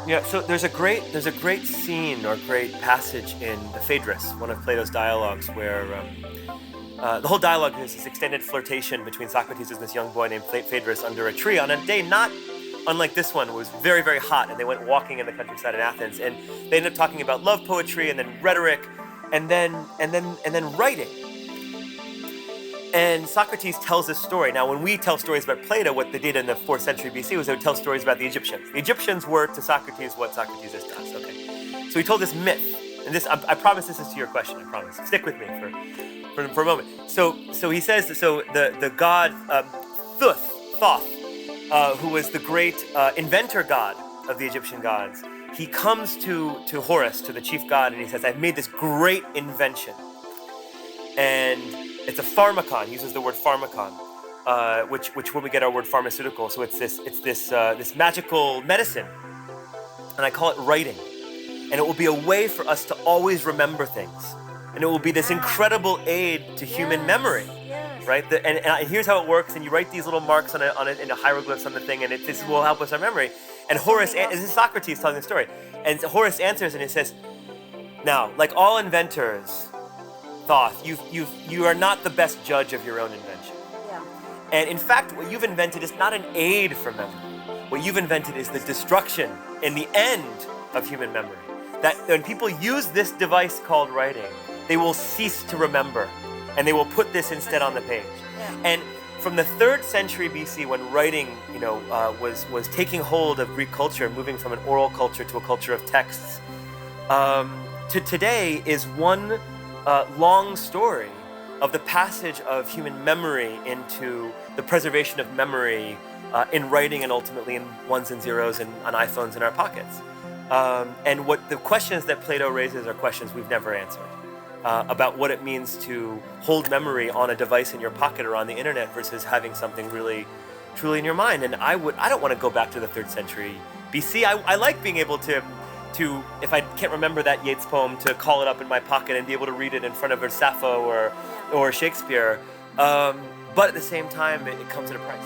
Yeah, so there's a great scene or great passage in the Phaedrus, one of Plato's dialogues, where the whole dialogue is this extended flirtation between Socrates and this young boy named Phaedrus under a tree on a day not unlike this one. It was very, very hot, and they went walking in the countryside in Athens, and they ended up talking about love poetry and then rhetoric, and then writing. And Socrates tells this story. Now, when we tell stories about Plato, what they did in the 4th century BC was they would tell stories about the Egyptians. The Egyptians were to Socrates what Socrates is to us. Okay, so he told this myth, and this I promise this is to your question. I promise. Stick with me for a moment. So he says the god Thoth, who was the great inventor god of the Egyptian gods. He comes to Horus, to the chief god, and he says, "I've made this great invention," and it's a pharmacon. He uses the word pharmacon, which where we get our word pharmaceutical. So it's this magical medicine, and I call it writing. And it will be a way for us to always remember things, and it will be this incredible aid to human memory, right? And here's how it works. And you write these little marks on it in a hieroglyphs on the thing, and this will help us our memory. And Horace, this is Socrates telling the story, and Horace answers, and he says, "Now, like all inventors, Thoth, you are not the best judge of your own invention. Yeah. And in fact, what you've invented is not an aid for memory. What you've invented is the destruction and the end of human memory. That when people use this device called writing, they will cease to remember, and they will put this instead on the page." Yeah. And from the 3rd century BC, when writing, was taking hold of Greek culture, moving from an oral culture to a culture of texts, to today is one long story of the passage of human memory into the preservation of memory in writing, and ultimately in ones and zeros and on iPhones in our pockets. And what the questions that Plato raises are questions we've never answered about what it means to hold memory on a device in your pocket or on the internet versus having something really, truly in your mind. And I don't want to go back to the 3rd century BC. I like being able to, if I can't remember that Yeats poem, to call it up in my pocket and be able to read it in front of a Sappho or Shakespeare. But at the same time, it comes at a price.